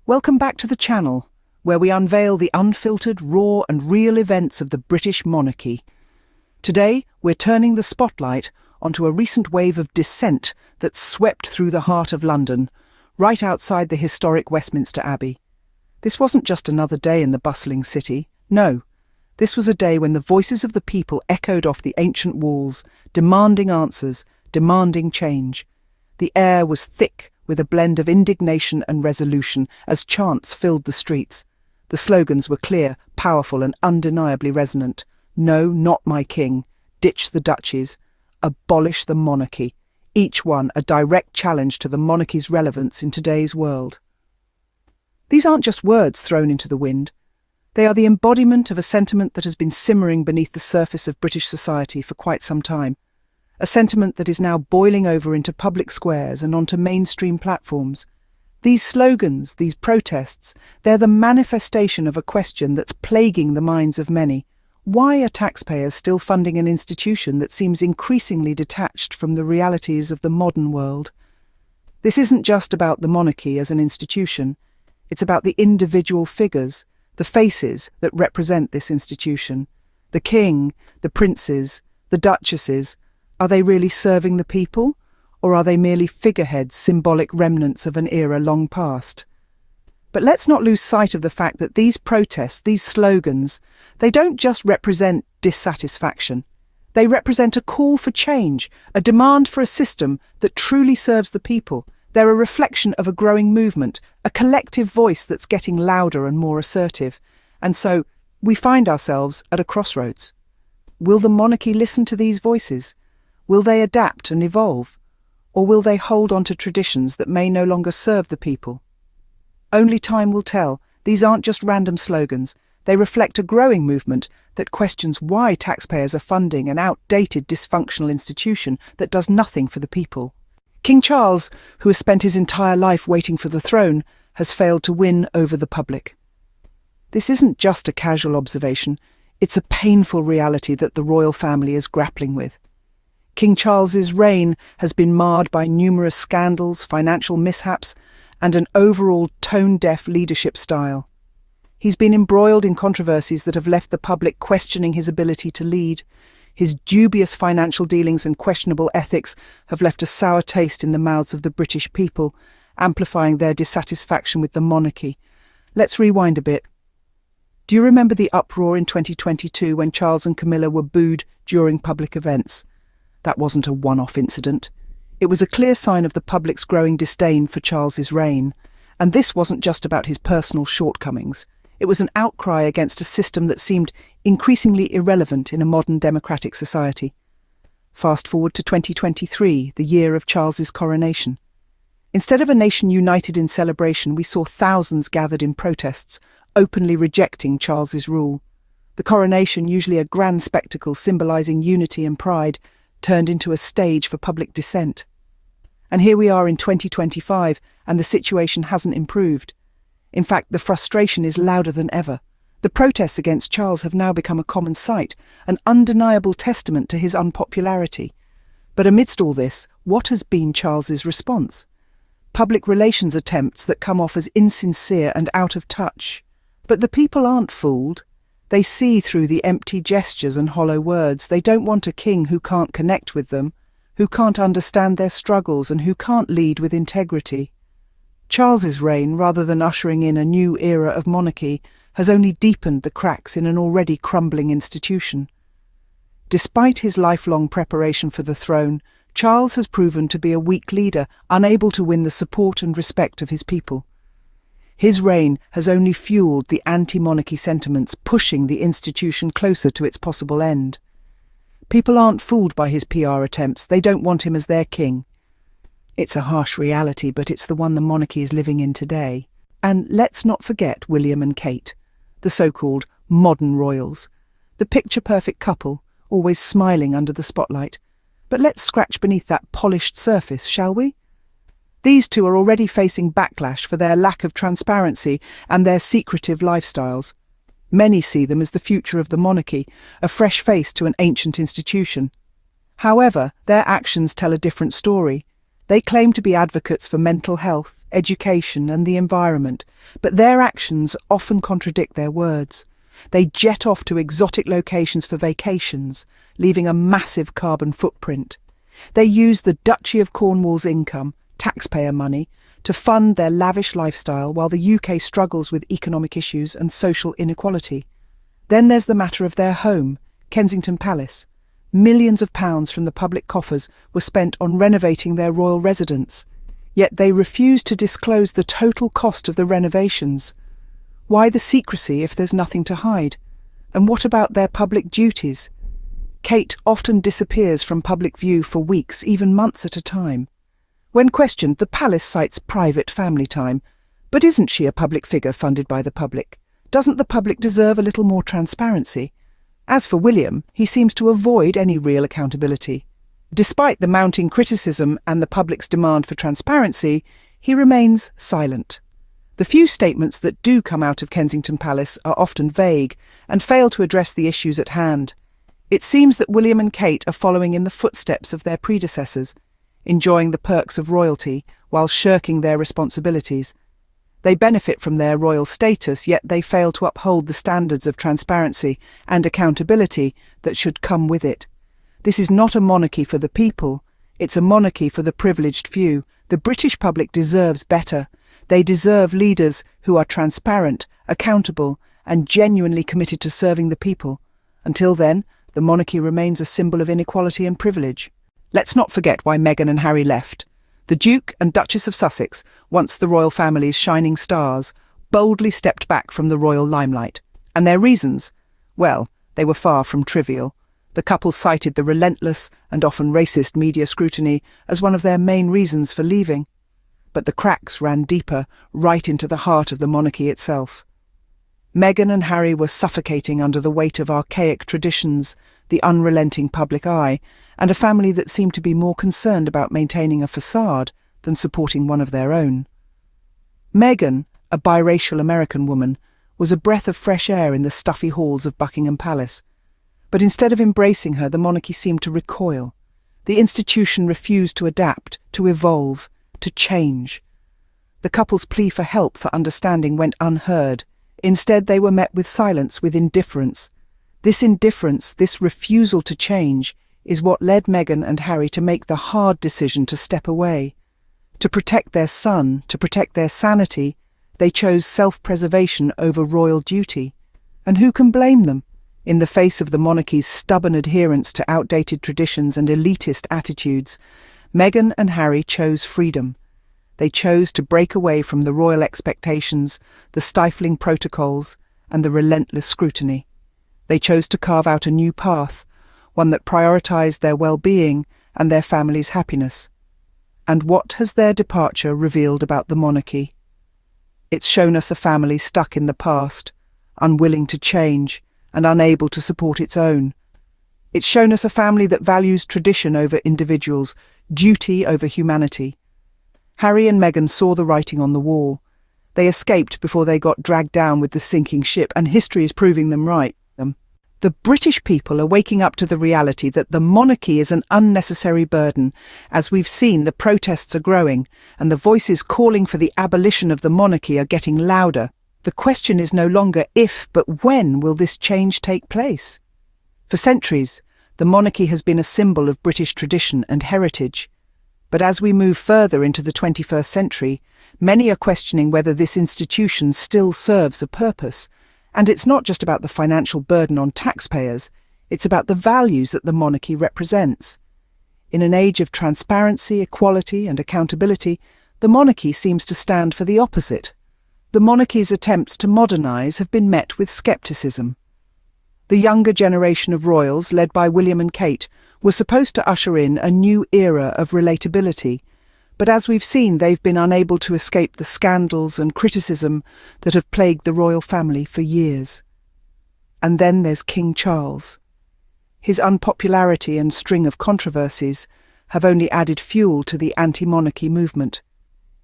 Welcome back to the channel, where we unveil the unfiltered, raw and real events of the British monarchy. Today, we're turning the spotlight onto a recent wave of dissent that swept through the heart of London, right outside the historic Westminster Abbey. This wasn't just another day in the bustling city. No, this was a day when the voices of the people echoed off the ancient walls, demanding answers, demanding change. The air was thick with a blend of indignation and resolution as chants filled the streets. The slogans were clear, powerful and undeniably resonant. No, not my king. Ditch the duchies. Abolish the monarchy. Each one a direct challenge to the monarchy's relevance in today's world. These aren't just words thrown into the wind. They are the embodiment of a sentiment that has been simmering beneath the surface of British society for quite some time. A sentiment that is now boiling over into public squares and onto mainstream platforms. These slogans, these protests, they're the manifestation of a question that's plaguing the minds of many. Why are taxpayers still funding an institution that seems increasingly detached from the realities of the modern world? This isn't just about the monarchy as an institution. It's about the individual figures, the faces that represent this institution. The king, the princes, the duchesses. Are they really serving the people, or are they merely figureheads, symbolic remnants of an era long past? But let's not lose sight of the fact that these protests, these slogans, they don't just represent dissatisfaction. They represent a call for change, a demand for a system that truly serves the people. They're a reflection of a growing movement, a collective voice that's getting louder and more assertive. And so, we find ourselves at a crossroads. Will the monarchy listen to these voices? Will they adapt and evolve? Or will they hold on to traditions that may no longer serve the people? Only time will tell. These aren't just random slogans. They reflect a growing movement that questions why taxpayers are funding an outdated, dysfunctional institution that does nothing for the people. King Charles, who has spent his entire life waiting for the throne, has failed to win over the public. This isn't just a casual observation. It's a painful reality that the royal family is grappling with. King Charles's reign has been marred by numerous scandals, financial mishaps, and an overall tone-deaf leadership style. He's been embroiled in controversies that have left the public questioning his ability to lead. His dubious financial dealings and questionable ethics have left a sour taste in the mouths of the British people, amplifying their dissatisfaction with the monarchy. Let's rewind a bit. Do you remember the uproar in 2022 when Charles and Camilla were booed during public events? That wasn't a one-off incident. It was a clear sign of the public's growing disdain for Charles's reign. And this wasn't just about his personal shortcomings. It was an outcry against a system that seemed increasingly irrelevant in a modern democratic society. Fast forward to 2023, the year of Charles's coronation. Instead of a nation united in celebration, we saw thousands gathered in protests, openly rejecting Charles's rule. The coronation, usually a grand spectacle symbolizing unity and pride, turned into a stage for public dissent. And here we are in 2025, and the situation hasn't improved. In fact, the frustration is louder than ever. The protests against Charles have now become a common sight, an undeniable testament to his unpopularity. But amidst all this, what has been Charles's response? Public relations attempts that come off as insincere and out of touch. But the people aren't fooled. They see through the empty gestures and hollow words. They don't want a king who can't connect with them, who can't understand their struggles and who can't lead with integrity. Charles's reign, rather than ushering in a new era of monarchy, has only deepened the cracks in an already crumbling institution. Despite his lifelong preparation for the throne, Charles has proven to be a weak leader, unable to win the support and respect of his people. His reign has only fueled the anti-monarchy sentiments, pushing the institution closer to its possible end. People aren't fooled by his PR attempts. They don't want him as their king. It's a harsh reality, but it's the one the monarchy is living in today. And let's not forget William and Kate, the so-called modern royals, the picture-perfect couple, always smiling under the spotlight. But let's scratch beneath that polished surface, shall we? These two are already facing backlash for their lack of transparency and their secretive lifestyles. Many see them as the future of the monarchy, a fresh face to an ancient institution. However, their actions tell a different story. They claim to be advocates for mental health, education, and the environment, but their actions often contradict their words. They jet off to exotic locations for vacations, leaving a massive carbon footprint. They use the Duchy of Cornwall's income, taxpayer money, to fund their lavish lifestyle while the UK struggles with economic issues and social inequality. Then there's the matter of their home, Kensington Palace. Millions of pounds from the public coffers were spent on renovating their royal residence, yet they refused to disclose the total cost of the renovations. Why the secrecy if there's nothing to hide? And what about their public duties? Kate often disappears from public view for weeks, even months at a time. When questioned, the palace cites private family time. But isn't she a public figure funded by the public? Doesn't the public deserve a little more transparency? As for William, he seems to avoid any real accountability. Despite the mounting criticism and the public's demand for transparency, he remains silent. The few statements that do come out of Kensington Palace are often vague and fail to address the issues at hand. It seems that William and Kate are following in the footsteps of their predecessors, enjoying the perks of royalty while shirking their responsibilities. They benefit from their royal status, yet they fail to uphold the standards of transparency and accountability that should come with it. This is not a monarchy for the people, it's a monarchy for the privileged few. The British public deserves better. They deserve leaders who are transparent, accountable, and genuinely committed to serving the people. Until then, the monarchy remains a symbol of inequality and privilege. Let's not forget why Meghan and Harry left. The Duke and Duchess of Sussex, once the royal family's shining stars, boldly stepped back from the royal limelight. And their reasons? Well, they were far from trivial. The couple cited the relentless and often racist media scrutiny as one of their main reasons for leaving. But the cracks ran deeper, right into the heart of the monarchy itself. Meghan and Harry were suffocating under the weight of archaic traditions, the unrelenting public eye, and a family that seemed to be more concerned about maintaining a facade than supporting one of their own. Meghan, a biracial American woman, was a breath of fresh air in the stuffy halls of Buckingham Palace. But instead of embracing her, the monarchy seemed to recoil. The institution refused to adapt, to evolve, to change. The couple's plea for help, for understanding, went unheard. Instead, they were met with silence, with indifference. This indifference, this refusal to change, is what led Meghan and Harry to make the hard decision to step away. To protect their son, to protect their sanity, they chose self-preservation over royal duty. And who can blame them? In the face of the monarchy's stubborn adherence to outdated traditions and elitist attitudes, Meghan and Harry chose freedom. They chose to break away from the royal expectations, the stifling protocols, and the relentless scrutiny. They chose to carve out a new path, one that prioritized their well-being and their family's happiness. And what has their departure revealed about the monarchy? It's shown us a family stuck in the past, unwilling to change, and unable to support its own. It's shown us a family that values tradition over individuals, duty over humanity. Harry and Meghan saw the writing on the wall. They escaped before they got dragged down with the sinking ship, and history is proving them right. The British people are waking up to the reality that the monarchy is an unnecessary burden. As we've seen, the protests are growing, and the voices calling for the abolition of the monarchy are getting louder. The question is no longer if, but when will this change take place? For centuries, the monarchy has been a symbol of British tradition and heritage. But as we move further into the 21st century, many are questioning whether this institution still serves a purpose. And it's not just about the financial burden on taxpayers, it's about the values that the monarchy represents. In an age of transparency, equality, and accountability, the monarchy seems to stand for the opposite. The monarchy's attempts to modernise have been met with scepticism. The younger generation of royals, led by William and Kate, were supposed to usher in a new era of relatability, but as we've seen, they've been unable to escape the scandals and criticism that have plagued the royal family for years. And then there's King Charles. His unpopularity and string of controversies have only added fuel to the anti-monarchy movement.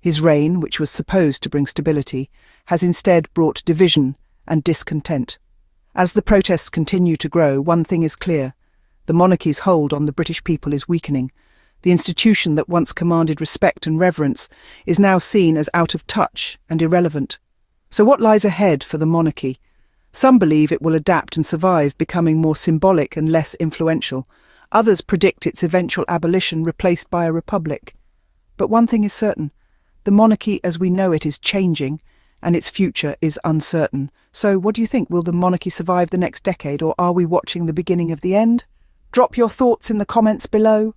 His reign, which was supposed to bring stability, has instead brought division and discontent. As the protests continue to grow, one thing is clear: the monarchy's hold on the British people is weakening. The institution that once commanded respect and reverence is now seen as out of touch and irrelevant. So what lies ahead for the monarchy? Some believe it will adapt and survive, becoming more symbolic and less influential. Others predict its eventual abolition, replaced by a republic. But one thing is certain: the monarchy as we know it is changing, and its future is uncertain. So what do you think? Will the monarchy survive the next decade, or are we watching the beginning of the end? Drop your thoughts in the comments below.